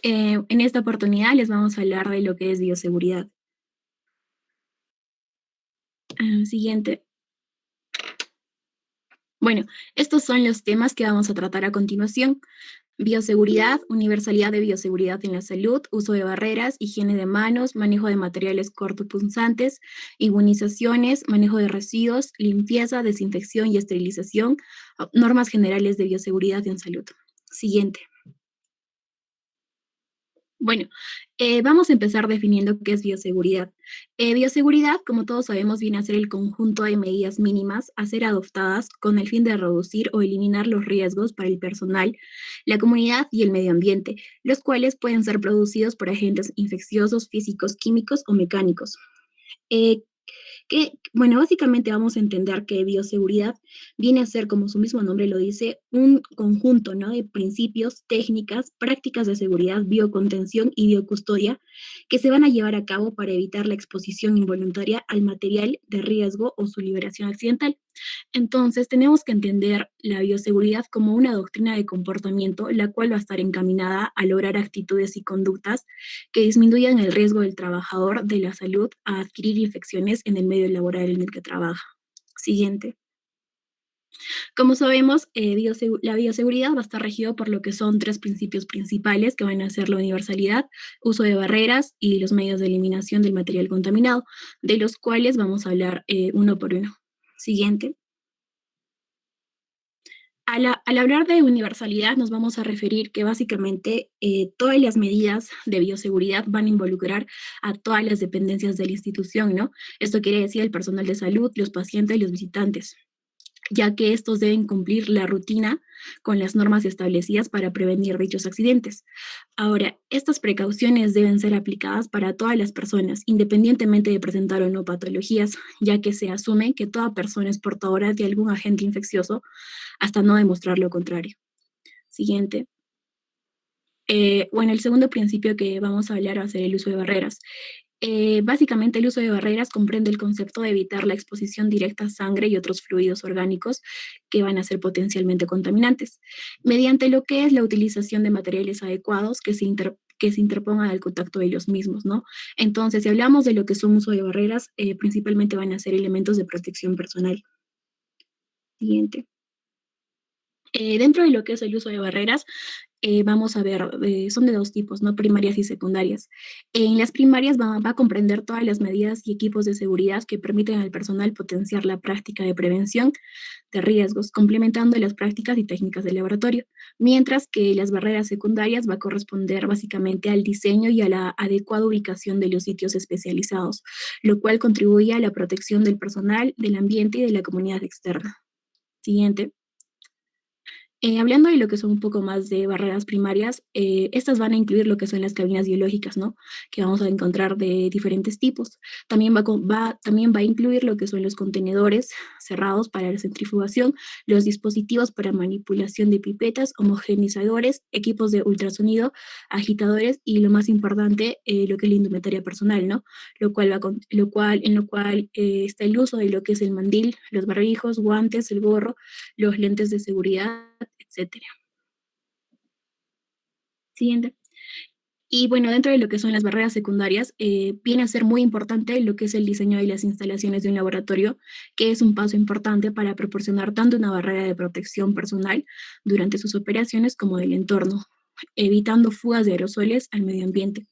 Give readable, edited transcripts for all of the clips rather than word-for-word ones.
En esta oportunidad les vamos a hablar de lo que es bioseguridad. Siguiente. Bueno, estos son los temas que vamos a tratar a continuación. Bioseguridad, universalidad de bioseguridad en la salud, uso de barreras, higiene de manos, manejo de materiales cortopunzantes, inmunizaciones, manejo de residuos, limpieza, desinfección y esterilización, normas generales de bioseguridad en salud. Siguiente. Bueno, vamos a empezar definiendo qué es bioseguridad. Bioseguridad, como todos sabemos, viene a ser el conjunto de medidas mínimas a ser adoptadas con el fin de reducir o eliminar los riesgos para el personal, la comunidad y el medio ambiente, los cuales pueden ser producidos por agentes infecciosos, físicos, químicos o mecánicos. Eh, bueno, básicamente vamos a entender que bioseguridad viene a ser, como su mismo nombre lo dice, un conjunto, ¿no?, de principios, técnicas, prácticas de seguridad, biocontención y biocustodia que se van a llevar a cabo para evitar la exposición involuntaria al material de riesgo o su liberación accidental. Entonces, tenemos que entender la bioseguridad como una doctrina de comportamiento, la cual va a estar encaminada a lograr actitudes y conductas que disminuyan el riesgo del trabajador de la salud a adquirir infecciones en el medio laboral en el que trabaja. Siguiente. Como sabemos, la bioseguridad va a estar regido por lo que son tres principios principales, que van a ser la universalidad, uso de barreras y los medios de eliminación del material contaminado, de los cuales vamos a hablar uno por uno. Siguiente. Al hablar de universalidad, nos vamos a referir que básicamente todas las medidas de bioseguridad van a involucrar a todas las dependencias de la institución, ¿no? Esto quiere decir el personal de salud, los pacientes y los visitantes, ya que estos deben cumplir la rutina con las normas establecidas para prevenir dichos accidentes. Ahora, estas precauciones deben ser aplicadas para todas las personas, independientemente de presentar o no patologías, ya que se asume que toda persona es portadora de algún agente infeccioso hasta no demostrar lo contrario. Siguiente. Bueno, el segundo principio que vamos a hablar va a ser el uso de barreras. Básicamente, el uso de barreras comprende el concepto de evitar la exposición directa a sangre y otros fluidos orgánicos que van a ser potencialmente contaminantes, mediante lo que es la utilización de materiales adecuados que se interpongan al contacto de los mismos, ¿no? Entonces, si hablamos de lo que son uso de barreras, principalmente van a ser elementos de protección personal. Siguiente. Dentro de lo que es el uso de barreras, vamos a ver, son de dos tipos, ¿no? Primarias y secundarias. En las primarias va a comprender todas las medidas y equipos de seguridad que permiten al personal potenciar la práctica de prevención de riesgos, complementando las prácticas y técnicas del laboratorio, mientras que las barreras secundarias va a corresponder básicamente al diseño y a la adecuada ubicación de los sitios especializados, lo cual contribuye a la protección del personal, del ambiente y de la comunidad externa. Siguiente. Hablando de lo que son un poco más de barreras primarias, estas van a incluir lo que son las cabinas biológicas, ¿no? Que vamos a encontrar de diferentes tipos. También va a incluir lo que son los contenedores cerrados para la centrifugación, los dispositivos para manipulación de pipetas, homogenizadores, equipos de ultrasonido, agitadores y lo más importante, lo que es la indumentaria personal, ¿no? En lo cual está el uso de lo que es el mandil, los barbijos, guantes, el gorro, los lentes de seguridad, etcétera. Siguiente. Y bueno, dentro de lo que son las barreras secundarias, viene a ser muy importante lo que es el diseño de las instalaciones de un laboratorio, que es un paso importante para proporcionar tanto una barrera de protección personal durante sus operaciones como del entorno, evitando fugas de aerosoles al medio ambiente.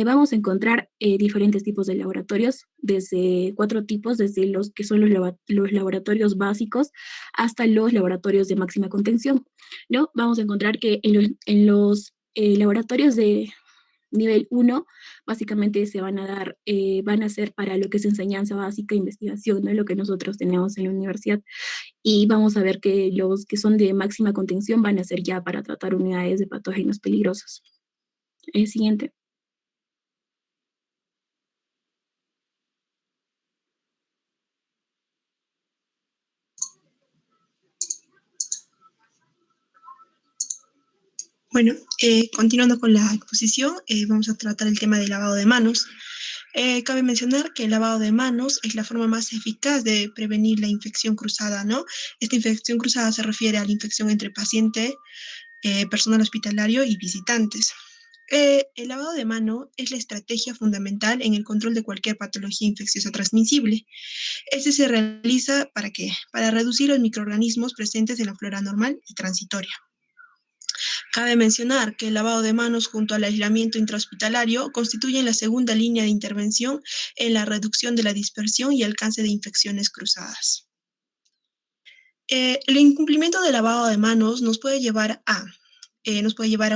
Vamos a encontrar diferentes tipos de laboratorios, desde 4 tipos, desde los que son los laboratorios básicos hasta los laboratorios de máxima contención, ¿no? Vamos a encontrar que en los laboratorios de nivel 1 básicamente van a ser para lo que es enseñanza básica e investigación, ¿no? Lo que nosotros tenemos en la universidad. Y vamos a ver que los que son de máxima contención van a ser ya para tratar unidades de patógenos peligrosos. Siguiente. Bueno, continuando con la exposición, vamos a tratar el tema del lavado de manos. Cabe mencionar que el lavado de manos es la forma más eficaz de prevenir la infección cruzada, ¿no? Esta infección cruzada se refiere a la infección entre paciente, personal hospitalario y visitantes. El lavado de mano es la estrategia fundamental en el control de cualquier patología infecciosa transmisible. Este se realiza ¿para qué? Para reducir los microorganismos presentes en la flora normal y transitoria. Cabe mencionar que el lavado de manos junto al aislamiento intrahospitalario constituyen la segunda línea de intervención en la reducción de la dispersión y alcance de infecciones cruzadas. El incumplimiento del lavado de manos nos puede llevar a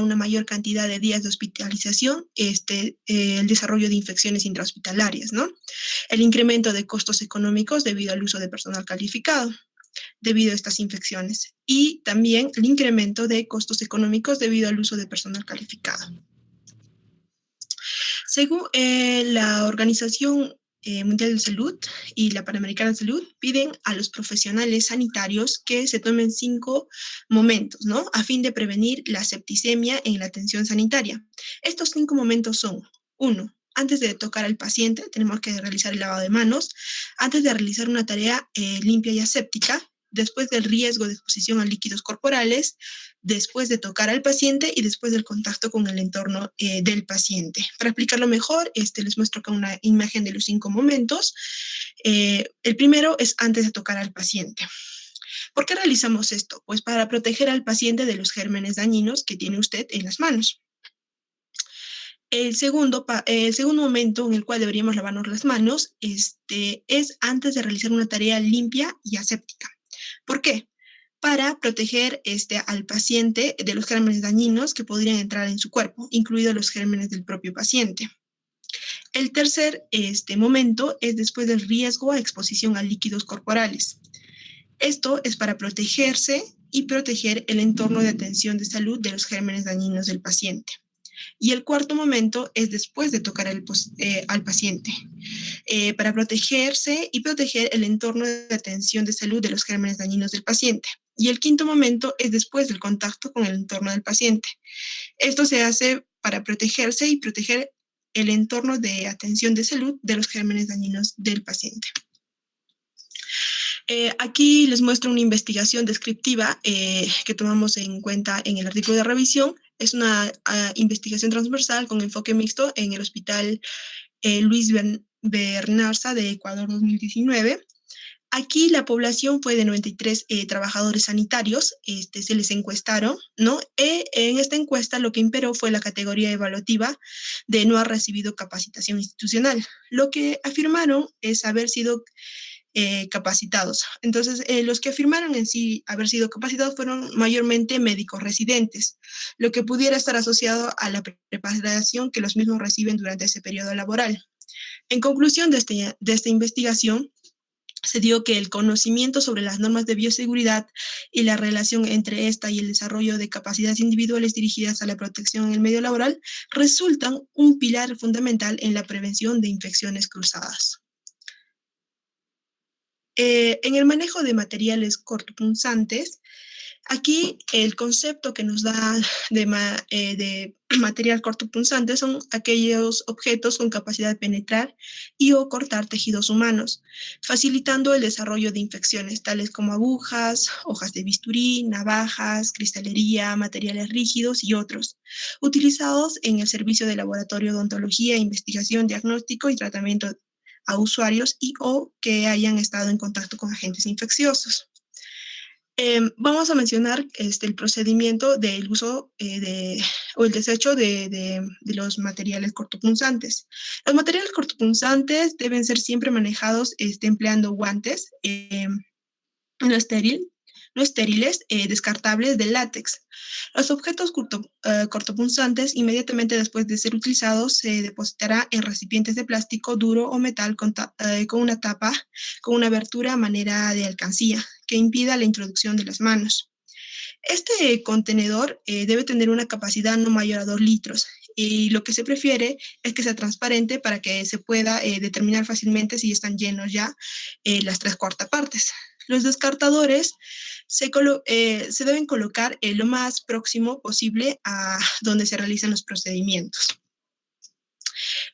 una mayor cantidad de días de hospitalización, el desarrollo de infecciones intrahospitalarias, ¿no? El incremento de costos económicos debido al uso de personal calificado debido a estas infecciones y también el incremento de costos económicos debido al uso de personal calificado. Según la Organización Mundial de Salud y la Panamericana de Salud, piden a los profesionales sanitarios que se tomen 5 momentos, ¿no? A fin de prevenir la septicemia en la atención sanitaria. Estos 5 momentos son: 1. Antes de tocar al paciente, tenemos que realizar el lavado de manos. Antes de realizar una tarea limpia y aséptica, después del riesgo de exposición a líquidos corporales, después de tocar al paciente y después del contacto con el entorno del paciente. Para explicarlo mejor, les muestro acá una imagen de los 5 momentos. El primero es antes de tocar al paciente. ¿Por qué realizamos esto? Pues para proteger al paciente de los gérmenes dañinos que tiene usted en las manos. El segundo momento en el cual deberíamos lavarnos las manos es antes de realizar una tarea limpia y aséptica. ¿Por qué? Para proteger al paciente de los gérmenes dañinos que podrían entrar en su cuerpo, incluidos los gérmenes del propio paciente. El tercer momento es después del riesgo a exposición a líquidos corporales. Esto es para protegerse y proteger el entorno de atención de salud de los gérmenes dañinos del paciente. Y el cuarto momento es después de tocar al paciente, para protegerse y proteger el entorno de atención de salud de los gérmenes dañinos del paciente. Y el quinto momento es después del contacto con el entorno del paciente. Esto se hace para protegerse y proteger el entorno de atención de salud de los gérmenes dañinos del paciente. Aquí les muestro una investigación descriptiva que tomamos en cuenta en el artículo de revisión. Es una investigación transversal con enfoque mixto en el Hospital Luis Bernarza de Ecuador 2019. Aquí la población fue de 93 trabajadores sanitarios, se les encuestaron, ¿no? En esta encuesta lo que imperó fue la categoría evaluativa de no haber recibido capacitación institucional. Lo que afirmaron es haber sido capacitados. Entonces, los que afirmaron en sí haber sido capacitados fueron mayormente médicos residentes, lo que pudiera estar asociado a la preparación que los mismos reciben durante ese periodo laboral. En conclusión de esta investigación, se dio que el conocimiento sobre las normas de bioseguridad y la relación entre esta y el desarrollo de capacidades individuales dirigidas a la protección en el medio laboral resultan un pilar fundamental en la prevención de infecciones cruzadas. En el manejo de materiales cortopunzantes, aquí el concepto que nos da de material cortopunzante son aquellos objetos con capacidad de penetrar y o cortar tejidos humanos, facilitando el desarrollo de infecciones tales como agujas, hojas de bisturí, navajas, cristalería, materiales rígidos y otros, utilizados en el servicio de laboratorio de odontología, investigación, diagnóstico y tratamiento a usuarios y o que hayan estado en contacto con agentes infecciosos. Vamos a mencionar el procedimiento del uso o el desecho de los materiales cortopunzantes. Los materiales cortopunzantes deben ser siempre manejados empleando guantes no estériles, descartables de látex. Los objetos cortopunzantes, inmediatamente después de ser utilizados, se depositará en recipientes de plástico duro o metal con una tapa, con una abertura a manera de alcancía, que impida la introducción de las manos. Este contenedor debe tener una capacidad no mayor a 2 litros y lo que se prefiere es que sea transparente para que se pueda determinar fácilmente si están llenos ya las 3/4 partes. Los descartadores se deben colocar lo más próximo posible a donde se realizan los procedimientos.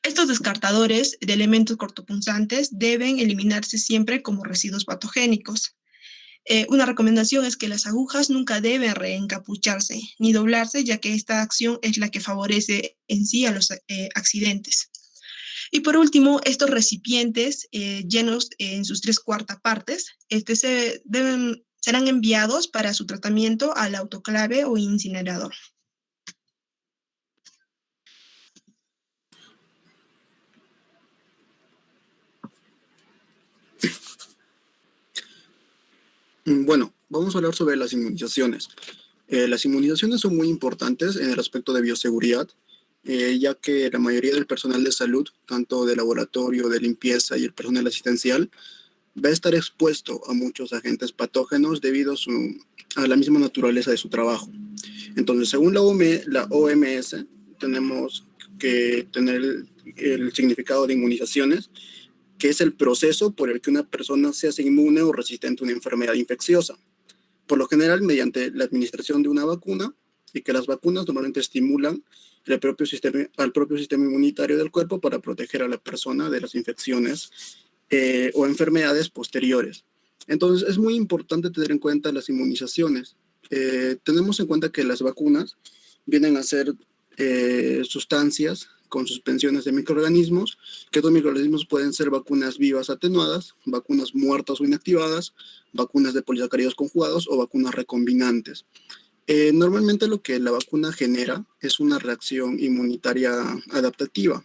Estos descartadores de elementos cortopunzantes deben eliminarse siempre como residuos patogénicos. Una recomendación es que las agujas nunca deben reencapucharse ni doblarse, ya que esta acción es la que favorece en sí a los accidentes. Y por último, estos recipientes llenos en sus tres cuartas partes serán enviados para su tratamiento al autoclave o incinerador. Bueno, vamos a hablar sobre las inmunizaciones. Las inmunizaciones son muy importantes en el aspecto de bioseguridad, ya que la mayoría del personal de salud, tanto de laboratorio, de limpieza y el personal asistencial, va a estar expuesto a muchos agentes patógenos debido a la misma naturaleza de su trabajo. Entonces, según la OMS, tenemos que tener el significado de inmunizaciones, que es el proceso por el que una persona se hace inmune o resistente a una enfermedad infecciosa, por lo general mediante la administración de una vacuna, y que las vacunas normalmente estimulan al propio sistema inmunitario del cuerpo para proteger a la persona de las infecciones o enfermedades posteriores. Entonces es muy importante tener en cuenta las inmunizaciones. Tenemos en cuenta que las vacunas vienen a ser sustancias con suspensiones de microorganismos, que estos microorganismos pueden ser vacunas vivas atenuadas, vacunas muertas o inactivadas, vacunas de polisacáridos conjugados o vacunas recombinantes. Normalmente lo que la vacuna genera es una reacción inmunitaria adaptativa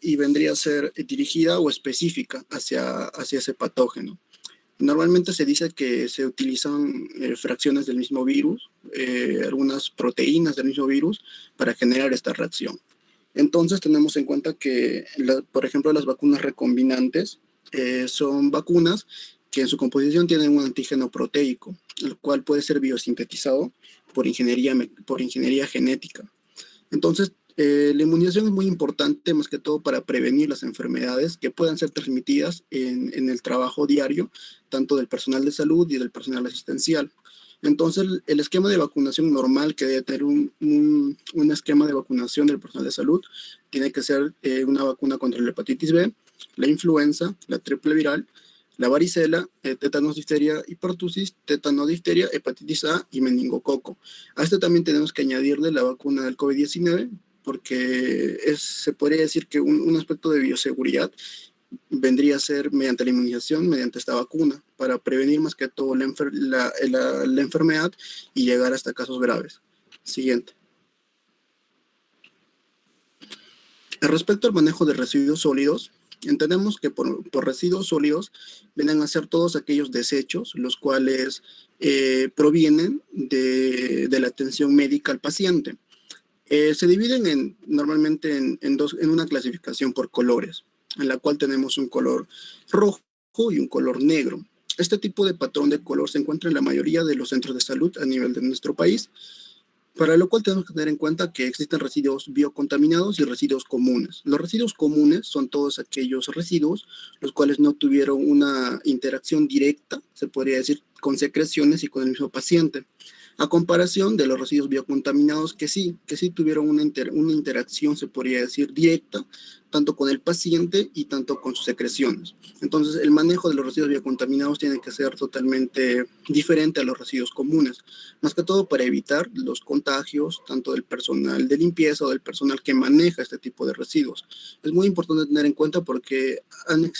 y vendría a ser dirigida o específica hacia ese patógeno. Normalmente se dice que se utilizan fracciones del mismo virus, algunas proteínas del mismo virus para generar esta reacción. Entonces tenemos en cuenta que, por ejemplo, las vacunas recombinantes son vacunas que en su composición tienen un antígeno proteico, el cual puede ser biosintetizado por ingeniería genética. Entonces, la inmunización es muy importante, más que todo para prevenir las enfermedades que puedan ser transmitidas en el trabajo diario, tanto del personal de salud y del personal asistencial. Entonces, el esquema de vacunación normal que debe tener un esquema de vacunación del personal de salud tiene que ser una vacuna contra la hepatitis B, la influenza, la triple viral, la varicela, tétanos, difteria y pertusis, tétano, difteria, hepatitis A y meningococo. A esto también tenemos que añadirle la vacuna del COVID-19, porque se podría decir que un aspecto de bioseguridad vendría a ser mediante la inmunización, mediante esta vacuna, para prevenir más que todo la enfermedad y llegar hasta casos graves. Siguiente. Respecto al manejo de residuos sólidos, entendemos que por residuos sólidos vienen a ser todos aquellos desechos, los cuales provienen de la atención médica al paciente. Se dividen normalmente en una clasificación por colores, en la cual tenemos un color rojo y un color negro. Este tipo de patrón de color se encuentra en la mayoría de los centros de salud a nivel de nuestro país, para lo cual tenemos que tener en cuenta que existen residuos biocontaminados y residuos comunes. Los residuos comunes son todos aquellos residuos los cuales no tuvieron una interacción directa, se podría decir, con secreciones y con el mismo paciente, a comparación de los residuos biocontaminados que sí tuvieron una interacción, se podría decir, directa, tanto con el paciente y tanto con sus secreciones. Entonces, el manejo de los residuos biocontaminados tiene que ser totalmente diferente a los residuos comunes, más que todo para evitar los contagios, tanto del personal de limpieza o del personal que maneja este tipo de residuos. Es muy importante tener en cuenta porque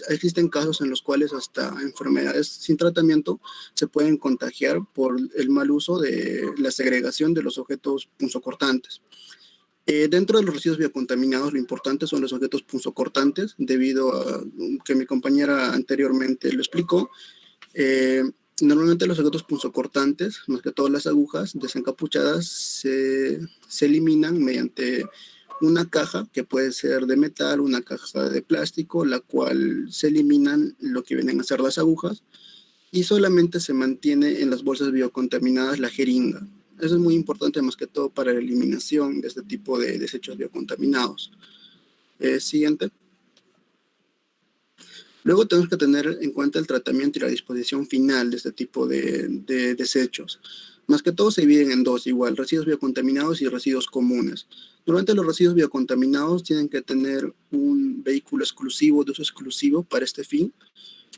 existen casos en los cuales hasta enfermedades sin tratamiento se pueden contagiar por el mal uso de la segregación de los objetos punzocortantes. Dentro de los residuos biocontaminados, lo importante son los objetos punzocortantes, debido a que mi compañera anteriormente lo explicó. Normalmente los objetos punzocortantes, más que todas las agujas desencapuchadas, se eliminan mediante una caja que puede ser de metal, una caja de plástico, la cual se eliminan lo que vienen a ser las agujas y solamente se mantiene en las bolsas biocontaminadas la jeringa. Eso es muy importante más que todo para la eliminación de este tipo de desechos biocontaminados. Siguiente. Luego tenemos que tener en cuenta el tratamiento y la disposición final de este tipo de desechos. Más que todo se dividen en dos igual, residuos biocontaminados y residuos comunes. Normalmente los residuos biocontaminados tienen que tener un vehículo exclusivo, de uso exclusivo para este fin.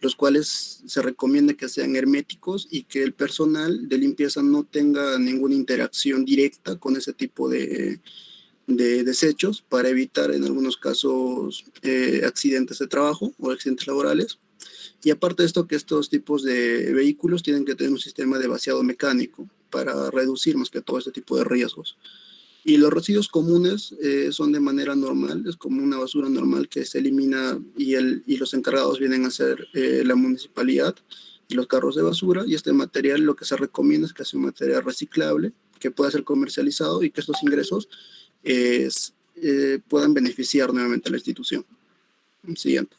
los cuales se recomienda que sean herméticos y que el personal de limpieza no tenga ninguna interacción directa con ese tipo de desechos para evitar en algunos casos accidentes de trabajo o accidentes laborales. Y aparte de esto, que estos tipos de vehículos tienen que tener un sistema de vaciado mecánico para reducir más que todo este tipo de riesgos. Y los residuos comunes son de manera normal, es como una basura normal que se elimina y los encargados vienen a ser la municipalidad y los carros de basura. Y este material lo que se recomienda es que sea un material reciclable, que pueda ser comercializado y que estos ingresos puedan beneficiar nuevamente a la institución. Siguiente.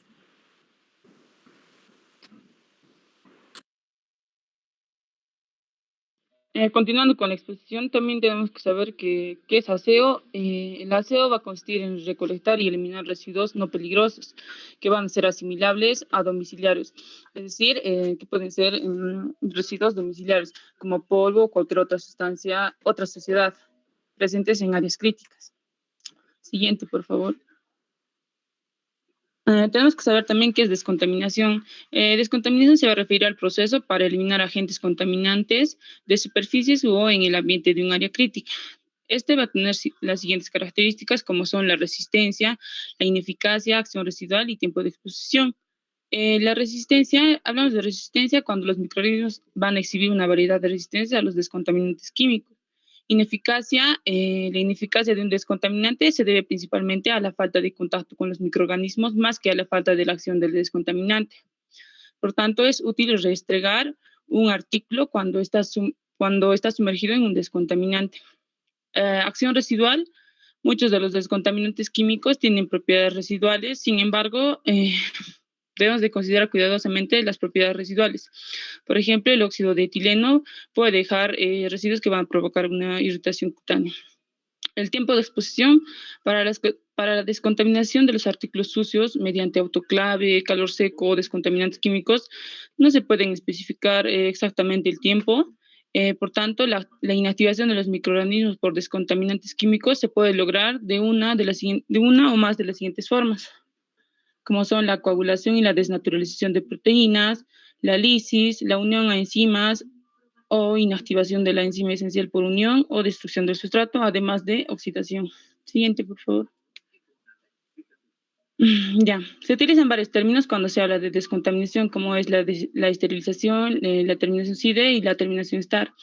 Continuando con la exposición, también tenemos que saber qué es aseo. El aseo va a consistir en recolectar y eliminar residuos no peligrosos que van a ser asimilables a domiciliarios, es decir, que pueden ser residuos domiciliarios como polvo o cualquier otra sustancia, otra suciedad presentes en áreas críticas. Siguiente, por favor. Tenemos que saber también qué es descontaminación. Descontaminación se va a referir al proceso para eliminar agentes contaminantes de superficies o en el ambiente de un área crítica. Este va a tener las siguientes características, como son la resistencia, la ineficacia, acción residual y tiempo de exposición. La resistencia, hablamos de resistencia cuando los microorganismos van a exhibir una variedad de resistencia a los descontaminantes químicos. Ineficacia, la ineficacia de un descontaminante se debe principalmente a la falta de contacto con los microorganismos más que a la falta de la acción del descontaminante. Por tanto, es útil restregar un artículo cuando está sumergido en un descontaminante. Acción residual. Muchos de los descontaminantes químicos tienen propiedades residuales, sin embargo, debemos de considerar cuidadosamente las propiedades residuales. Por ejemplo, el óxido de etileno puede dejar residuos que van a provocar una irritación cutánea. El tiempo de exposición para la descontaminación de los artículos sucios mediante autoclave, calor seco o descontaminantes químicos no se pueden especificar exactamente el tiempo. Por tanto, la inactivación de los microorganismos por descontaminantes químicos se puede lograr de una o más de las siguientes formas, como son la coagulación y la desnaturalización de proteínas, la lisis, la unión a enzimas o inactivación de la enzima esencial por unión o destrucción del sustrato, además de oxidación. Siguiente, por favor. Ya, se utilizan varios términos cuando se habla de descontaminación, como es la esterilización, la terminación CIDE y la terminación STAR.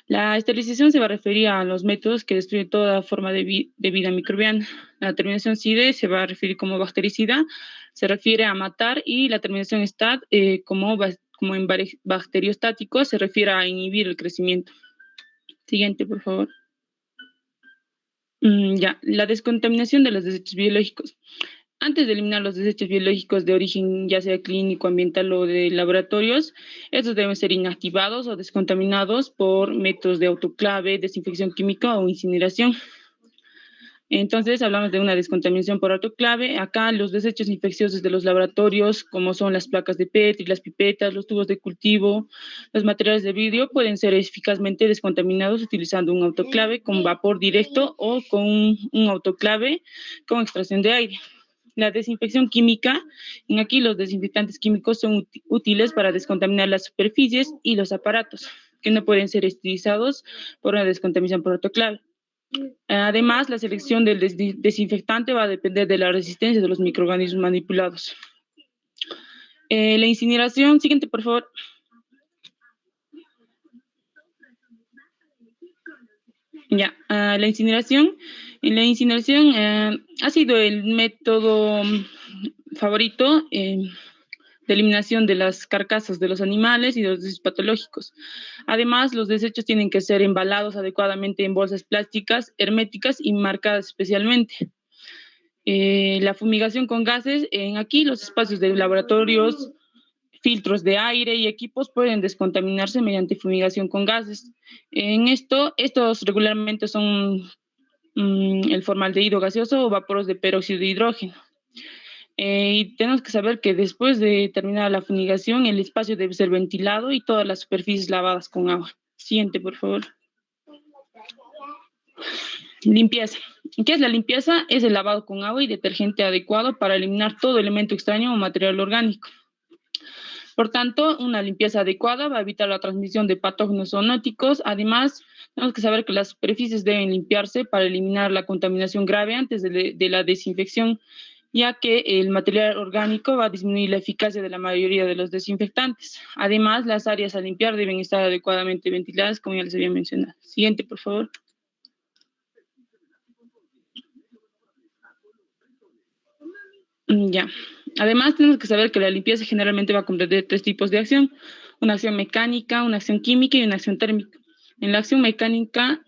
La esterilización se va a referir a los métodos que destruyen toda forma de vida microbiana. La terminación CIDE se va a referir como bactericida, se refiere a matar, y la terminación STAR, como en bacteriostático, se refiere a inhibir el crecimiento. Siguiente, por favor. Ya, la descontaminación de los desechos biológicos. Antes de eliminar los desechos biológicos de origen ya sea clínico, ambiental o de laboratorios, estos deben ser inactivados o descontaminados por métodos de autoclave, desinfección química o incineración. Entonces, hablamos de una descontaminación por autoclave. Acá los desechos infecciosos de los laboratorios, como son las placas de Petri, las pipetas, los tubos de cultivo, los materiales de vidrio, pueden ser eficazmente descontaminados utilizando un autoclave con vapor directo o con un autoclave con extracción de aire. La desinfección química. Aquí los desinfectantes químicos son útiles para descontaminar las superficies y los aparatos, que no pueden ser esterilizados por una descontaminación por autoclave. Además, la selección del desinfectante va a depender de la resistencia de los microorganismos manipulados. La incineración. Siguiente, por favor. Ya, la incineración. En la incineración ha sido el método favorito de eliminación de las carcasas de los animales y de los desechos patológicos. Además, los desechos tienen que ser embalados adecuadamente en bolsas plásticas, herméticas y marcadas especialmente. La fumigación con gases. Aquí los espacios de laboratorios, filtros de aire y equipos pueden descontaminarse mediante fumigación con gases. Estos regularmente son el formaldehído gaseoso o vaporos de peróxido de hidrógeno. Y tenemos que saber que después de terminar la fumigación, el espacio debe ser ventilado y todas las superficies lavadas con agua. Siguiente, por favor. Limpieza. ¿Qué es la limpieza? Es el lavado con agua y detergente adecuado para eliminar todo elemento extraño o material orgánico. Por tanto, una limpieza adecuada va a evitar la transmisión de patógenos zoonóticos. Además, tenemos que saber que las superficies deben limpiarse para eliminar la contaminación grave antes de la desinfección, ya que el material orgánico va a disminuir la eficacia de la mayoría de los desinfectantes. Además, las áreas a limpiar deben estar adecuadamente ventiladas, como ya les había mencionado. Siguiente, por favor. Ya. Además, tenemos que saber que la limpieza generalmente va a comprender 3 tipos de acción: una acción mecánica, una acción química y una acción térmica. En la acción mecánica,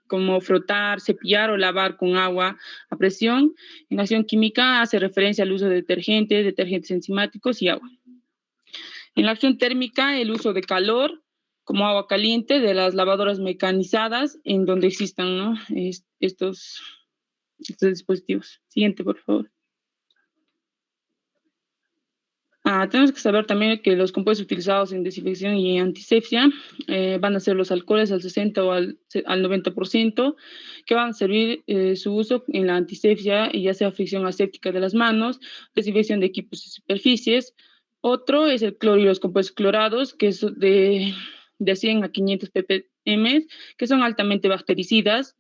como frotar, cepillar o lavar con agua a presión. En la acción química hace referencia al uso de detergentes enzimáticos y agua. En la acción térmica, el uso de calor, como agua caliente, de las lavadoras mecanizadas, en donde existan, ¿no?, estos dispositivos. Siguiente, por favor. Tenemos que saber también que los compuestos utilizados en desinfección y antisepsia van a ser los alcoholes al 60 o al 90%, que van a servir su uso en la antisepsia, y ya sea fricción aséptica de las manos, desinfección de equipos y superficies. Otro es el cloro y los compuestos clorados, que es de 100 a 500 ppm, que son altamente bactericidas.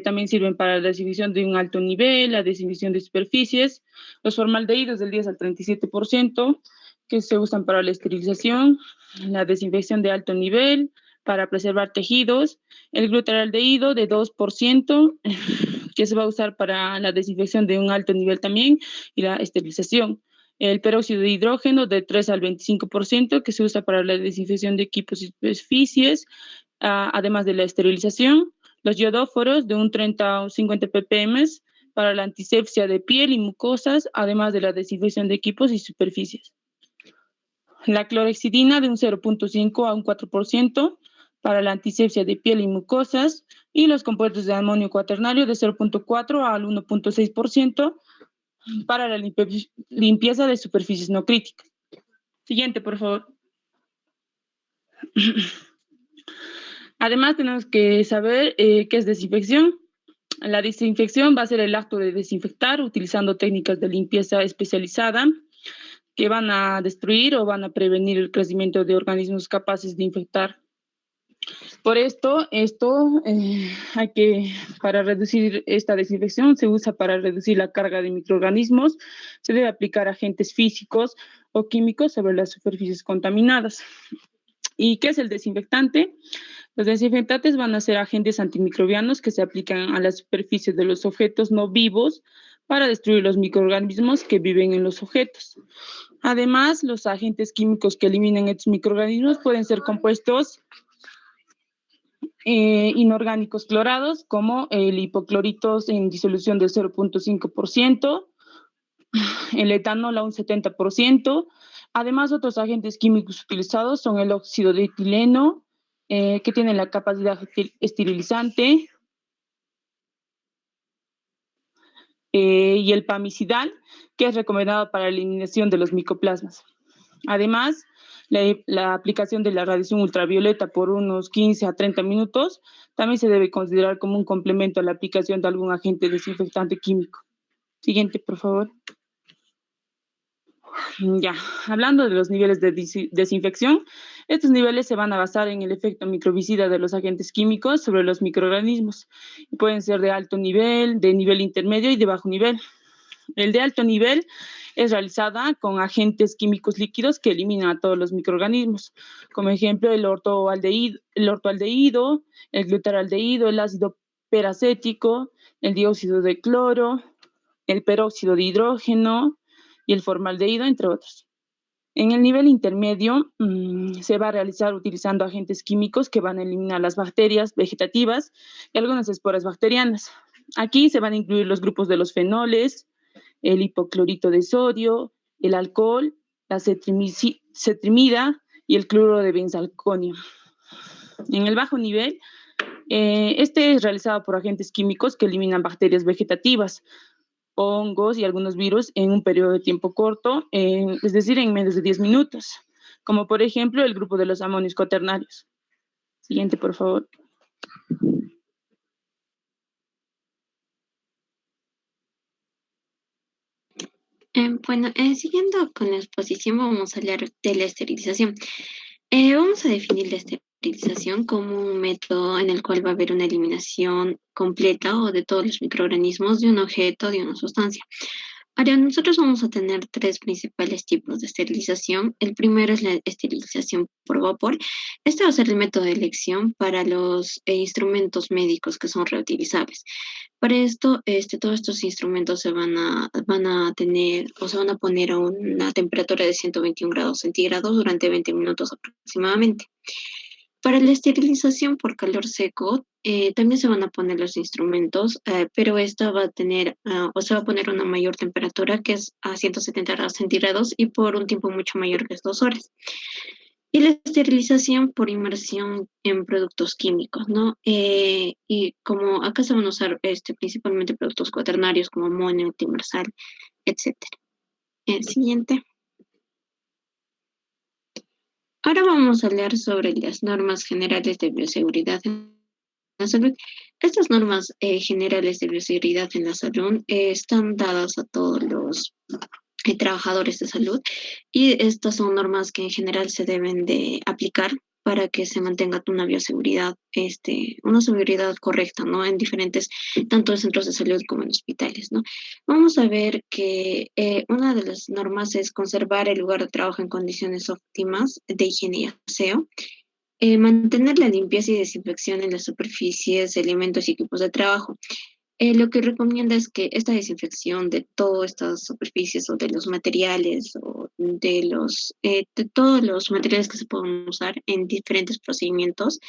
También sirven para la desinfección de un alto nivel, la desinfección de superficies. Los formaldehídos del 10 al 37%, que se usan para la esterilización, la desinfección de alto nivel, para preservar tejidos. El glutaraldehído de 2%, que se va a usar para la desinfección de un alto nivel también y la esterilización. El peróxido de hidrógeno de 3 al 25%, que se usa para la desinfección de equipos y superficies, además de la esterilización. Los iodóforos de un 30 o 50 ppm para la antisepsia de piel y mucosas, además de la desinfección de equipos y superficies. La clorhexidina de un 0.5 a un 4% para la antisepsia de piel y mucosas, y los compuestos de amonio cuaternario de 0.4 al 1.6% para la limpieza de superficies no críticas. Siguiente, por favor. Además, tenemos que saber qué es desinfección. La desinfección va a ser el acto de desinfectar utilizando técnicas de limpieza especializada que van a destruir o van a prevenir el crecimiento de organismos capaces de infectar. Por esto, para reducir esta desinfección, se usa para reducir la carga de microorganismos. Se debe aplicar agentes físicos o químicos sobre las superficies contaminadas. ¿Y qué es el desinfectante? Los desinfectantes van a ser agentes antimicrobianos que se aplican a las superficies de los objetos no vivos para destruir los microorganismos que viven en los objetos. Además, los agentes químicos que eliminan estos microorganismos pueden ser compuestos inorgánicos clorados, como el hipocloritos en disolución del 0.5%, el etanol a un 70%. Además, otros agentes químicos utilizados son el óxido de etileno, que tiene la capacidad esterilizante, y el pamicidal, que es recomendado para la eliminación de los micoplasmas. Además, la aplicación de la radiación ultravioleta por unos 15 a 30 minutos también se debe considerar como un complemento a la aplicación de algún agente desinfectante químico. Siguiente, por favor. Ya, hablando de los niveles de desinfección, estos niveles se van a basar en el efecto microbicida de los agentes químicos sobre los microorganismos. Pueden ser de alto nivel, de nivel intermedio y de bajo nivel. El de alto nivel es realizada con agentes químicos líquidos que eliminan a todos los microorganismos, como ejemplo el ortoaldehído, el glutaraldehído, el ácido peracético, el dióxido de cloro, el peróxido de hidrógeno y el formaldehído, entre otros. En el nivel intermedio se va a realizar utilizando agentes químicos que van a eliminar las bacterias vegetativas y algunas esporas bacterianas. Aquí se van a incluir los grupos de los fenoles, el hipoclorito de sodio, el alcohol, la cetrimida y el cloro de benzalconio. En el bajo nivel, este es realizado por agentes químicos que eliminan bacterias vegetativas, hongos y algunos virus en un periodo de tiempo corto, es decir, en menos de 10 minutos, como por ejemplo el grupo de los amonios cuaternarios. Siguiente, por favor. Siguiendo con la exposición, vamos a hablar de la esterilización. Vamos a definir la esterilización como un método en el cual va a haber una eliminación completa o de todos los microorganismos de un objeto, de una sustancia. Ahora, nosotros vamos a tener tres principales tipos de esterilización. El primero es la esterilización por vapor. Este va a ser el método de elección para los instrumentos médicos que son reutilizables. Para esto, todos estos instrumentos van a tener o se van a poner a una temperatura de 121 grados centígrados durante 20 minutos aproximadamente. Para la esterilización por calor seco, también se van a poner los instrumentos, pero esta va a tener, o se va a poner una mayor temperatura que es a 170 grados centígrados y por un tiempo mucho mayor que es 2 horas. Y la esterilización por inmersión en productos químicos, ¿no? Y como acá se van a usar principalmente productos cuaternarios como amonio, timersal, etcétera. Siguiente. Ahora vamos a hablar sobre las normas generales de bioseguridad en la salud. Estas normas generales de bioseguridad en la salud están dadas a todos los trabajadores de salud y estas son normas que en general se deben de aplicar para que se mantenga una bioseguridad, una seguridad correcta, ¿no? En diferentes, tanto en centros de salud como en hospitales, ¿no? Vamos a ver que una de las normas es conservar el lugar de trabajo en condiciones óptimas de higiene y aseo. Mantener la limpieza y desinfección en las superficies, elementos y equipos de trabajo. Lo que recomienda es que esta desinfección de todas estas superficies o de los materiales o de todos los materiales que se pueden usar en diferentes procedimientos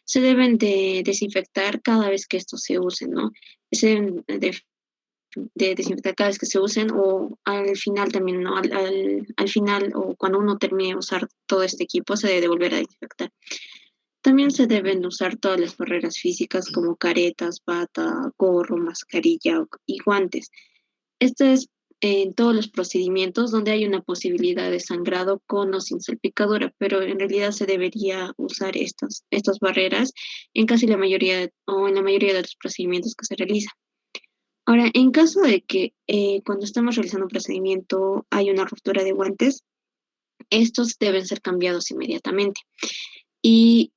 se deben de desinfectar cada vez que estos se usen, ¿no? Se deben de desinfectar cada vez que se usen o al final también, ¿no? Al final o cuando uno termine de usar todo este equipo se debe de volver a desinfectar. También se deben usar todas las barreras físicas como caretas, bata, gorro, mascarilla y guantes. Esto es en todos los procedimientos donde hay una posibilidad de sangrado con o sin salpicadura, pero en realidad se debería usar estas barreras en casi la mayoría o en la mayoría de los procedimientos que se realizan. Ahora, en caso de que cuando estamos realizando un procedimiento hay una ruptura de guantes, estos deben ser cambiados inmediatamente. Y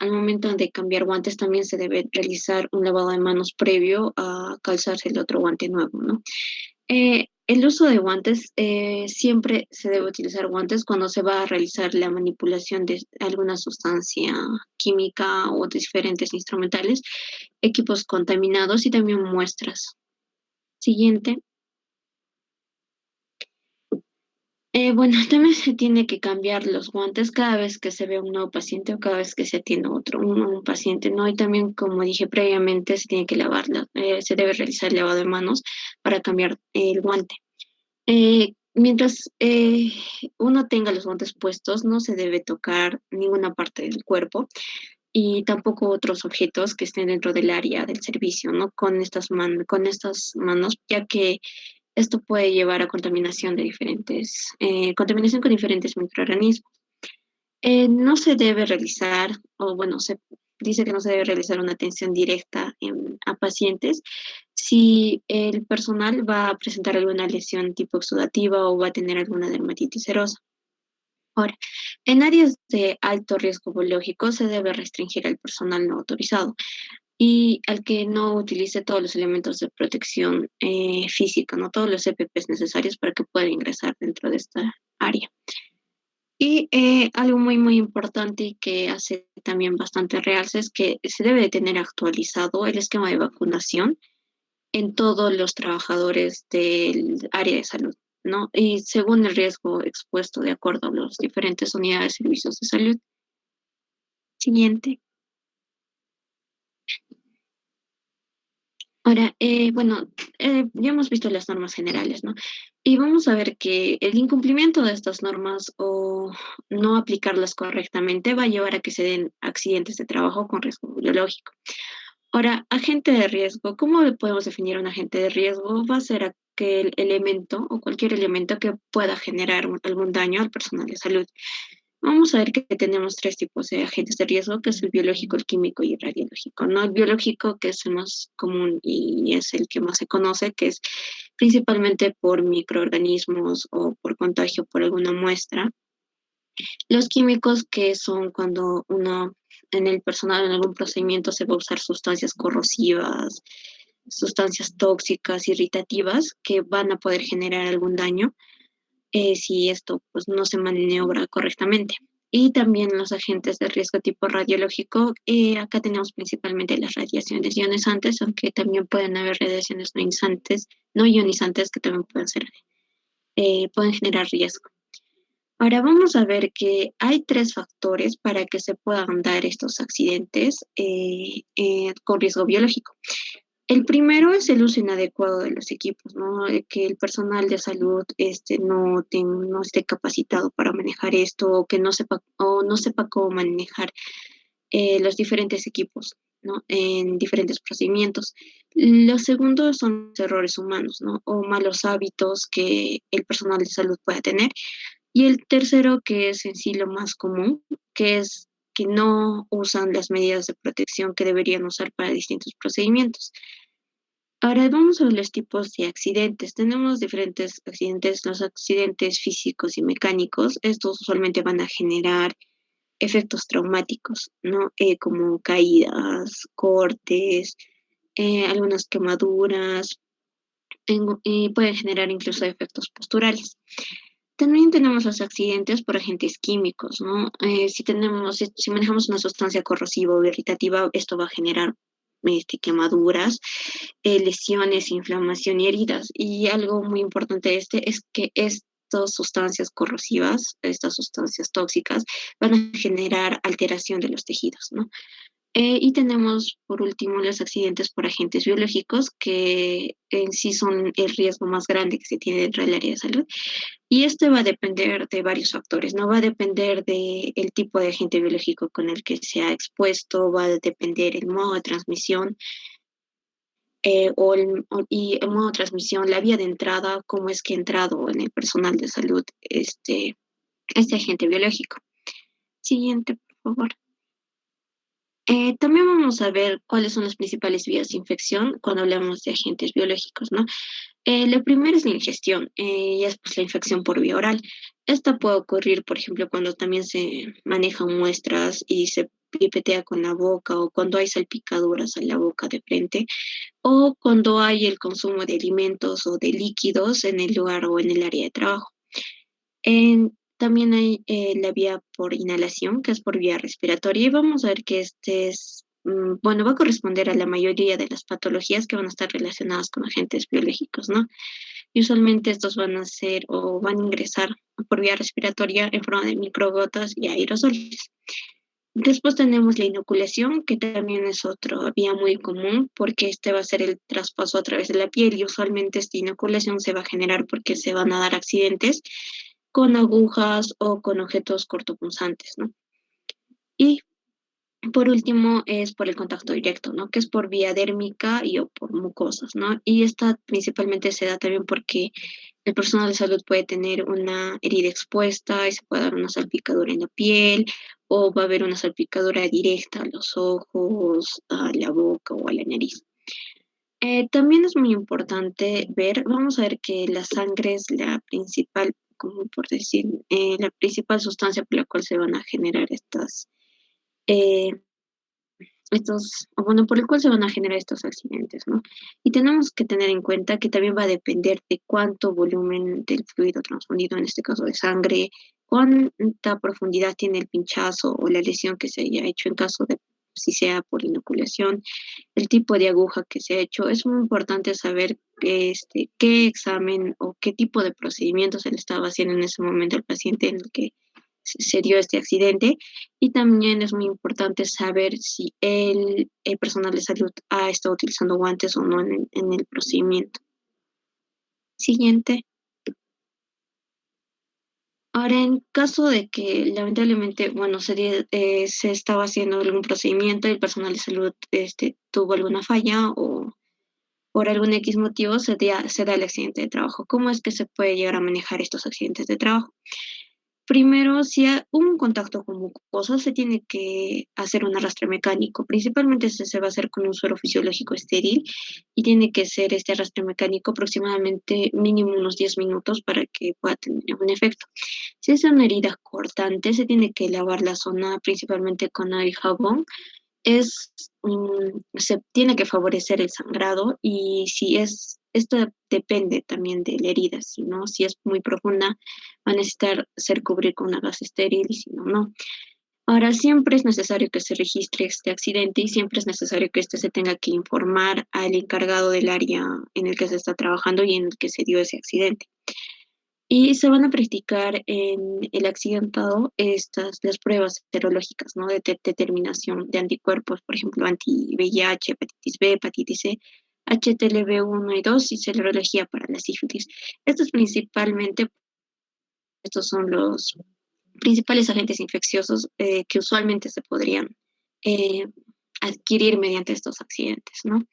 al momento de cambiar guantes también se debe realizar un lavado de manos previo a calzarse el otro guante nuevo, ¿no? El uso de guantes, siempre se debe utilizar guantes cuando se va a realizar la manipulación de alguna sustancia química o de diferentes instrumentales, equipos contaminados y también muestras. Siguiente. También se tiene que cambiar los guantes cada vez que se ve un nuevo paciente o cada vez que se atiende un paciente, ¿no? Y también, como dije previamente, se tiene que se debe realizar el lavado de manos para cambiar el guante. Mientras uno tenga los guantes puestos, no se debe tocar ninguna parte del cuerpo y tampoco otros objetos que estén dentro del área del servicio, ¿no? Con estas manos, ya que esto puede llevar a contaminación con diferentes microorganismos. No se debe realizar, o bueno, se dice que no se debe realizar una atención directa a pacientes si el personal va a presentar alguna lesión tipo exudativa o va a tener alguna dermatitis serosa. Ahora, en áreas de alto riesgo biológico se debe restringir al personal no autorizado y al que no utilice todos los elementos de protección física, no todos los EPPs necesarios para que pueda ingresar dentro de esta área. Y algo muy, muy importante y que hace también bastante realce es que se debe de tener actualizado el esquema de vacunación en todos los trabajadores del área de salud, ¿no? Y según el riesgo expuesto de acuerdo a las diferentes unidades de servicios de salud. Siguiente. Ahora, ya hemos visto las normas generales, ¿no? Y vamos a ver que el incumplimiento de estas normas o no aplicarlas correctamente va a llevar a que se den accidentes de trabajo con riesgo biológico. Ahora, agente de riesgo, ¿cómo podemos definir un agente de riesgo? Va a ser aquel elemento o cualquier elemento que pueda generar algún daño al personal de salud. Vamos a ver que tenemos tres tipos de agentes de riesgo, que es el biológico, el químico y el radiológico, ¿no? El biológico, que es el más común y es el que más se conoce, que es principalmente por microorganismos o por contagio por alguna muestra. Los químicos, que son cuando uno en el personal en algún procedimiento se va a usar sustancias corrosivas, sustancias tóxicas, irritativas, que van a poder generar algún daño si esto pues, no se maniobra correctamente. Y también los agentes de riesgo tipo radiológico, acá tenemos principalmente las radiaciones ionizantes, aunque también pueden haber radiaciones no ionizantes que también pueden generar riesgo. Ahora vamos a ver que hay tres factores para que se puedan dar estos accidentes con riesgo biológico. El primero es el uso inadecuado de los equipos, ¿no? Que el personal de salud no esté capacitado para manejar esto o no sepa cómo manejar los diferentes equipos, ¿no? En diferentes procedimientos. Lo segundo son los errores humanos, ¿no? O malos hábitos que el personal de salud pueda tener. Y el tercero, que es en sí lo más común, que es que no usan las medidas de protección que deberían usar para distintos procedimientos. Ahora vamos a ver los tipos de accidentes. Tenemos diferentes accidentes, los accidentes físicos y mecánicos. Estos usualmente van a generar efectos traumáticos, ¿no? Como caídas, cortes, algunas quemaduras, y pueden generar incluso efectos posturales. También tenemos los accidentes por agentes químicos, ¿no? Si manejamos una sustancia corrosiva o irritativa, esto va a generar quemaduras, lesiones, inflamación y heridas. Y algo muy importante es que estas sustancias corrosivas, estas sustancias tóxicas, van a generar alteración de los tejidos, ¿no? Y tenemos, por último, los accidentes por agentes biológicos, que en sí son el riesgo más grande que se tiene dentro del área de salud. Y esto va a depender de varios factores, ¿no? Va a depender del tipo de agente biológico con el que se ha expuesto, va a depender el modo de transmisión, y el modo de transmisión, la vía de entrada, cómo es que ha entrado en el personal de salud este agente biológico. Siguiente, por favor. También vamos a ver cuáles son las principales vías de infección cuando hablamos de agentes biológicos, ¿no? Lo primero es la ingestión y es pues, la infección por vía oral. Esta puede ocurrir, por ejemplo, cuando también se manejan muestras y se pipetea con la boca o cuando hay salpicaduras en la boca de frente o cuando hay el consumo de alimentos o de líquidos en el lugar o en el área de trabajo. También hay la vía por inhalación, que es por vía respiratoria, y vamos a ver que bueno, va a corresponder a la mayoría de las patologías que van a estar relacionadas con agentes biológicos, ¿no? Y usualmente estos van a ser o van a ingresar por vía respiratoria en forma de microgotas y aerosoles. Después tenemos la inoculación, que también es otra vía muy común, porque este va a ser el traspaso a través de la piel y usualmente esta inoculación se va a generar porque se van a dar accidentes con agujas o con objetos cortopunzantes, ¿no? Y por último es por el contacto directo, ¿no? Que es por vía dérmica y o por mucosas, ¿no? Y esta principalmente se da también porque el personal de salud puede tener una herida expuesta y se puede dar una salpicadura en la piel o va a haber una salpicadura directa a los ojos, a la boca o a la nariz. También es muy importante vamos a ver que la sangre es la principal, como por decir, la principal sustancia por la cual se van a generar eh, por el cual se van a generar estos accidentes, ¿no? Y tenemos que tener en cuenta que también va a depender de cuánto volumen del fluido transfundido, en este caso de sangre, cuánta profundidad tiene el pinchazo o la lesión que se haya hecho en caso de si sea por inoculación, el tipo de aguja que se ha hecho. Es muy importante saber qué examen o qué tipo de procedimiento se le estaba haciendo en ese momento al paciente en el que se dio este accidente. Y también es muy importante saber si el personal de salud ha estado utilizando guantes o no en el procedimiento. Siguiente. Ahora, en caso de que lamentablemente, bueno, se estaba haciendo algún procedimiento y el personal de salud tuvo alguna falla o por algún X motivo se da el accidente de trabajo. ¿Cómo es que se puede llegar a manejar estos accidentes de trabajo? primero, si hay un contacto con mucosa, se tiene que hacer un arrastre mecánico. Principalmente se va a hacer con un suero fisiológico estéril y tiene que ser este arrastre mecánico aproximadamente mínimo unos 10 minutos para que pueda tener un efecto. Si es una herida cortante, se tiene que lavar la zona principalmente con agua y jabón. Se tiene que favorecer el sangrado y si es, esto depende también de la herida, si no, si es muy profunda, va a necesitar ser cubrir con una gasa estéril y si no, no. Ahora, siempre es necesario que se registre este accidente y siempre es necesario que este se tenga que informar al encargado del área en el que se está trabajando y en el que se dio ese accidente. Y se van a practicar en el accidentado las pruebas serológicas, ¿no? De determinación de anticuerpos, por ejemplo, anti-VIH, hepatitis B, hepatitis C, HTLV 1 y 2 y serología para la sífilis. Estos principalmente, estos son los principales agentes infecciosos que usualmente se podrían eh, adquirir mediante estos accidentes, ¿no?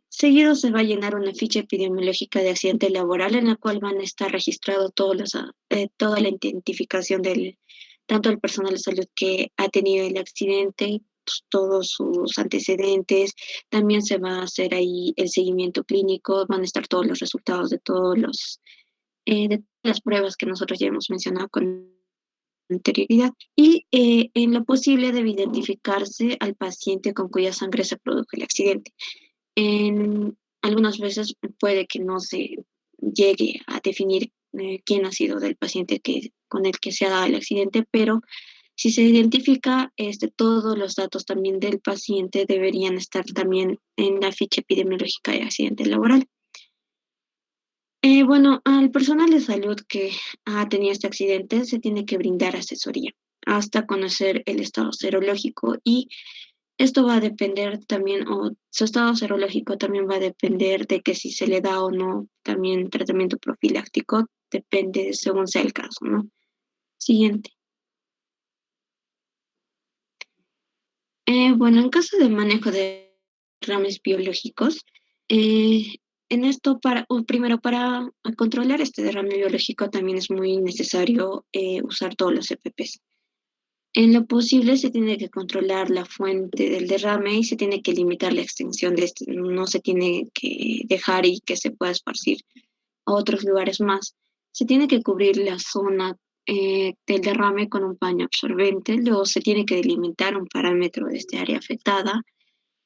Seguido se va a llenar una ficha epidemiológica de accidente laboral en la cual van a estar registrados toda la identificación tanto el personal de salud que ha tenido el accidente, pues, todos sus antecedentes. También se va a hacer ahí el seguimiento clínico, van a estar todos los resultados de las pruebas que nosotros ya hemos mencionado con anterioridad. Y en lo posible debe identificarse al paciente con cuya sangre se produjo el accidente. Algunas veces puede que no se llegue a definir quién ha sido del paciente con el que se ha dado el accidente, pero si se identifica, todos los datos también del paciente deberían estar también en la ficha epidemiológica de accidente laboral. Bueno, al personal de salud que ha tenido este accidente se tiene que brindar asesoría hasta conocer el estado serológico y esto va a depender también, o su estado serológico también va a depender de que si se le da o no también tratamiento profiláctico, depende según sea el caso, ¿no? Siguiente. Bueno, en caso de manejo de derrames biológicos, eh, en esto primero para controlar este derrame biológico también es muy necesario usar todos los EPPs. En lo posible se tiene que controlar la fuente del derrame y se tiene que limitar la extensión de este, no se tiene que dejar y que se pueda esparcir a otros lugares más. Se tiene que cubrir la zona del derrame con un paño absorbente, luego se tiene que delimitar un parámetro de este área afectada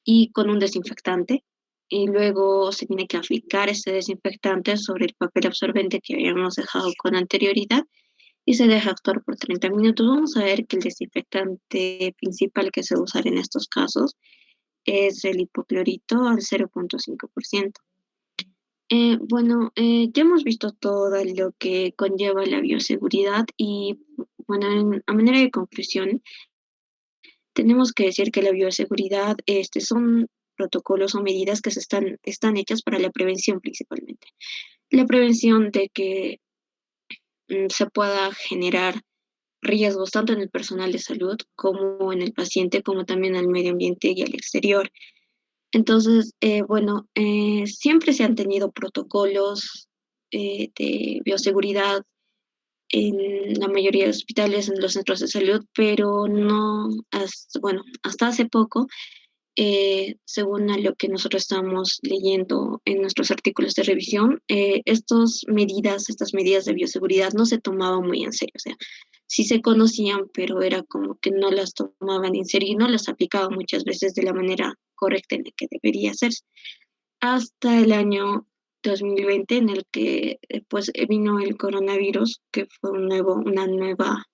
y con un desinfectante. Y luego se tiene que aplicar este desinfectante sobre el papel absorbente que habíamos dejado con anterioridad y se deja actuar por 30 minutos. Vamos a ver que el desinfectante principal que se usa en estos casos es el hipoclorito al 0,5%. Bueno, ya hemos visto todo lo que conlleva la bioseguridad y, bueno, a manera de conclusión, tenemos que decir que la bioseguridad son protocolos o medidas que están hechas para la prevención principalmente. La prevención de que se pueda generar riesgos tanto en el personal de salud como en el paciente, como también al medio ambiente y al exterior. Entonces, bueno, siempre se han tenido protocolos de bioseguridad en la mayoría de hospitales, en los centros de salud, pero no, bueno, hasta hace poco, según a lo que nosotros estamos leyendo en nuestros artículos de revisión, estas medidas de bioseguridad no se tomaban muy en serio. O sea, sí se conocían, pero era como que no las tomaban en serio y no las aplicaban muchas veces de la manera correcta en la que debería hacerse. Hasta el año 2020, en el que pues vino el coronavirus, que fue una nueva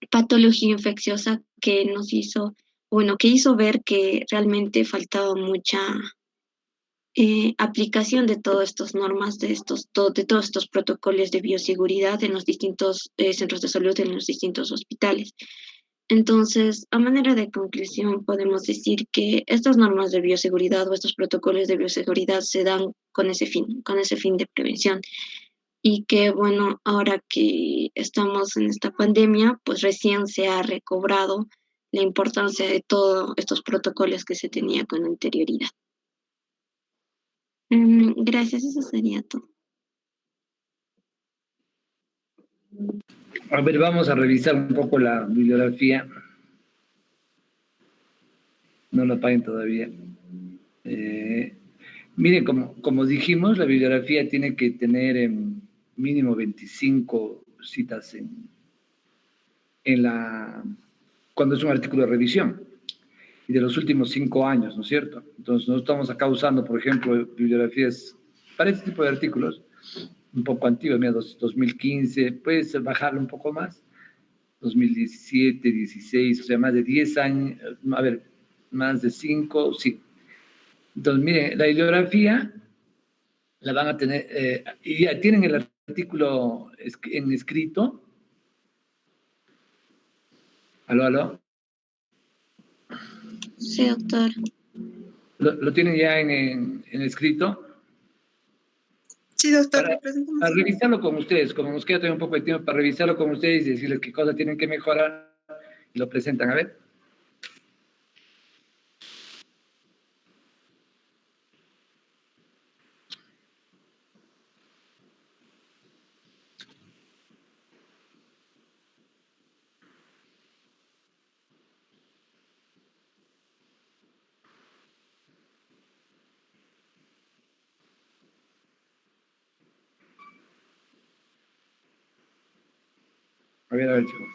patología infecciosa que nos hizo, bueno, que hizo ver que realmente faltaba mucha aplicación de todas estas normas, de todos estos protocolos de bioseguridad en los distintos centros de salud, en los distintos hospitales. Entonces, a manera de conclusión, podemos decir que estas normas de bioseguridad o estos protocolos de bioseguridad se dan con ese fin de prevención. Y que, bueno, ahora que estamos en esta pandemia, pues recién se ha recobrado la importancia de todos estos protocolos que se tenía con anterioridad. Gracias, eso sería todo. A ver, vamos a revisar un poco la bibliografía. No la paguen todavía. Miren, como dijimos, la bibliografía tiene que tener mínimo 25 citas cuando es un artículo de revisión y de los últimos 5 años, ¿no es cierto? Entonces, no estamos acá usando, por ejemplo, bibliografías para este tipo de artículos un poco antiguos, mira, 2015, puedes bajarlo un poco más, 2017, 16, o sea, más de 10 años, a ver, más de 5, sí. Entonces, miren, la bibliografía la van a tener, y ya tienen el artículo en escrito. ¿Aló, aló? Sí, doctor. ¿Lo tienen ya en escrito? Sí, doctor, Para presentamos. revisarlo con ustedes, como nos queda todavía un poco de tiempo para revisarlo con ustedes y decirles qué cosas tienen que mejorar, y lo presentan. A ver. A ver, chicos.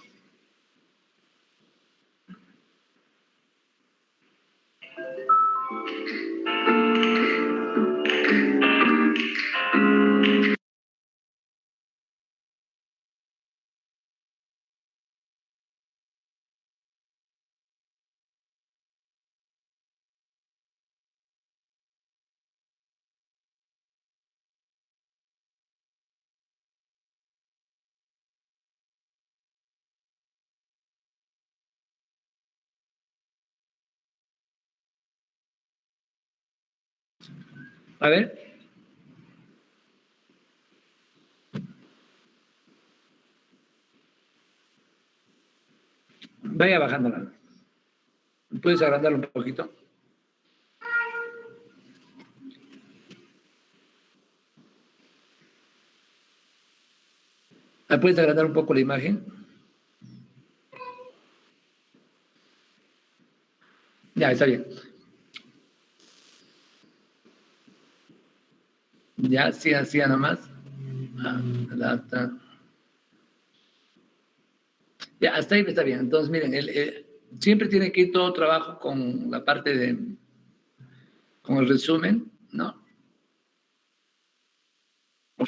A ver. Vaya bajándola. ¿Puedes agrandarlo un poquito? ¿Puedes agrandar un poco la imagen? Ya, está bien. Ya, sí, nomás. Adapta. Ya, hasta ahí está bien. Entonces, miren, siempre tiene que ir todo trabajo con la parte con el resumen, ¿no?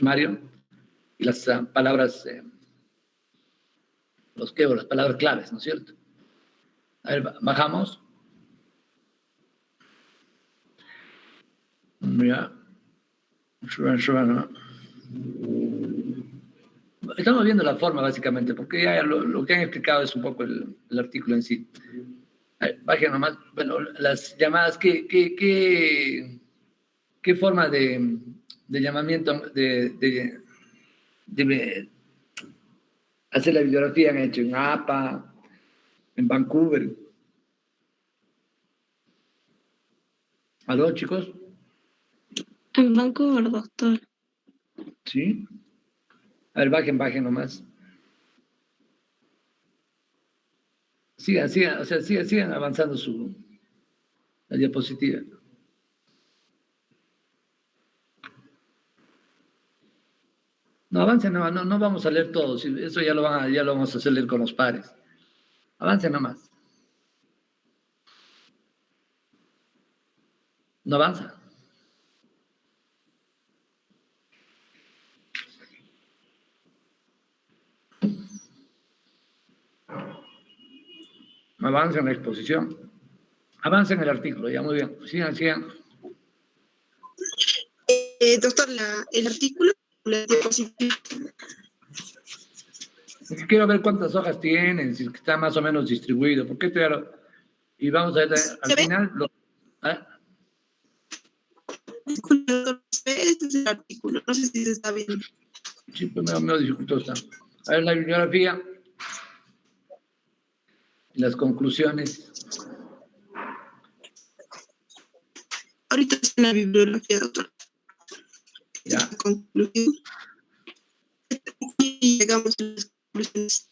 Mario, y las palabras, las palabras claves, ¿no es cierto? A ver, bajamos. Ya. ¿No? Estamos viendo la forma, básicamente, porque ya lo que han explicado es un poco el artículo en sí. Bajen nomás. Bueno, las llamadas, ¿qué forma de llamamiento de hacer la bibliografía han hecho? ¿En APA? ¿En Vancouver? ¿Aló, chicos? En Vancouver, doctor. ¿Sí? A ver, bajen nomás. Sigan, o sea, sigan avanzando la diapositiva. No, avancen nomás, no vamos a leer todo, eso ya lo vamos a hacer leer con los pares. Avancen nomás. No avanza. Avancen en la exposición. Avancen el artículo, ya muy bien. Sigan. Doctor, el artículo, la diapositiva. Quiero ver cuántas hojas tienen, si está más o menos distribuido. ¿Por qué y vamos a ver al final. ¿Ah? Este es el artículo, no sé si se está viendo. Sí, pues me dificultosa. A ver, la bibliografía y las conclusiones. Ahorita está en la bibliografía, doctor. Ya. Conclusión. Y llegamos a las conclusiones.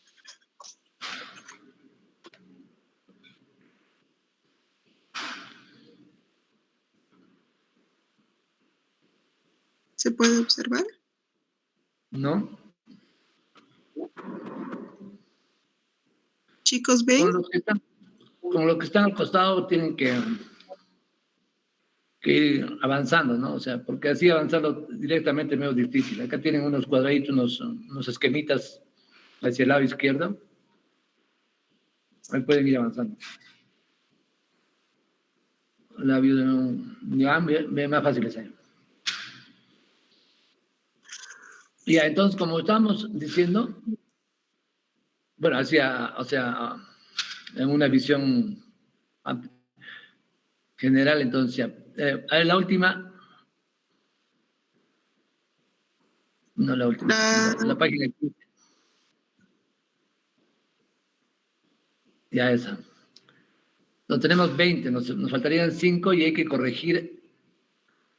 ¿Se puede observar? ¿No? Chicos, ¿ven? Con los que están al costado tienen que ir avanzando, ¿no? O sea, porque así avanzarlo directamente es medio difícil. Acá tienen unos cuadraditos, unos esquemitas hacia el lado izquierdo. Ahí pueden ir avanzando. La view ya, más fácil es ahí. Ya, entonces, como estábamos diciendo, bueno, o sea, en una visión general, entonces ya. A ver, la última. No, la última. La página 15. Ya esa. No, tenemos 20, nos faltarían 5 y hay que corregir,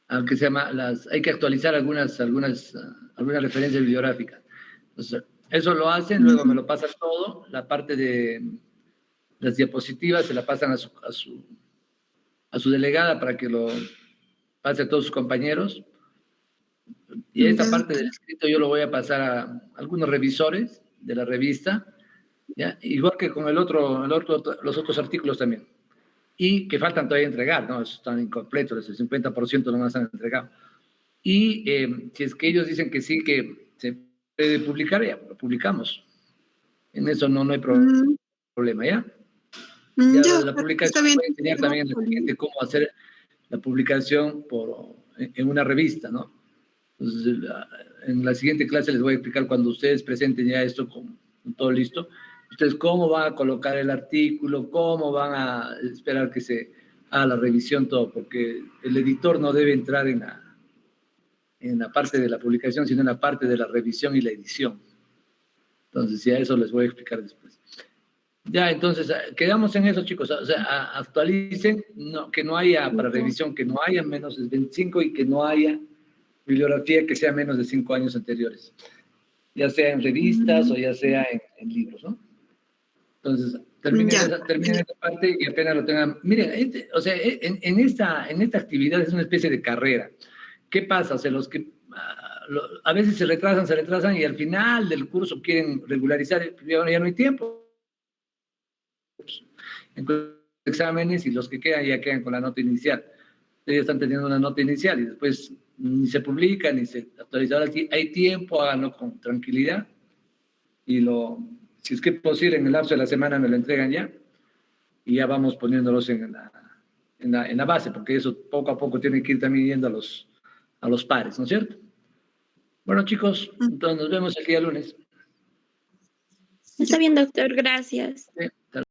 aunque se llama, hay que actualizar algunas referencias bibliográficas. Entonces, eso lo hacen, luego me lo pasan todo, la parte de las diapositivas se la pasan a su delegada para que lo pase a todos sus compañeros. Y esta parte del escrito yo lo voy a pasar a algunos revisores de la revista, ¿ya? Igual que con los otros artículos también. Y que faltan todavía entregar, ¿no? Están incompletos, el 50% no más han entregado. Y si es que ellos dicen que sí, que se puede publicar, ya lo publicamos. En eso no hay problema, ¿ya? Ya la publicación está bien. voy a enseñar también a la gente cómo hacer la publicación en una revista, ¿no? Entonces, en la siguiente clase les voy a explicar cuando ustedes presenten ya esto con todo listo, ustedes cómo van a colocar el artículo, cómo van a esperar que se haga la revisión, todo, porque el editor no debe entrar en la parte de la publicación, sino en la parte de la revisión y la edición. Entonces, ya eso les voy a explicar después. Ya, entonces, quedamos en eso, chicos. O sea, actualicen, que no haya para revisión, que no haya menos de 25 y que no haya bibliografía que sea menos de 5 años anteriores, ya sea en revistas o ya sea en libros, ¿no? Entonces, terminen esa parte y apenas lo tengan. Miren, o sea, en esta actividad es una especie de carrera. ¿Qué pasa? O sea, los que a veces se retrasan y al final del curso quieren regularizar, ya no hay tiempo. En exámenes y los que quedan ya quedan con la nota inicial. Ellos están teniendo una nota inicial y después ni se publica ni se actualiza. Ahora hay tiempo, háganlo con tranquilidad y si es que es posible, en el lapso de la semana me lo entregan ya y ya vamos poniéndolos en la base, porque eso poco a poco tiene que ir también yendo a los pares, ¿no es cierto? Bueno, chicos, entonces nos vemos el día lunes. Está bien, doctor, gracias. Sí.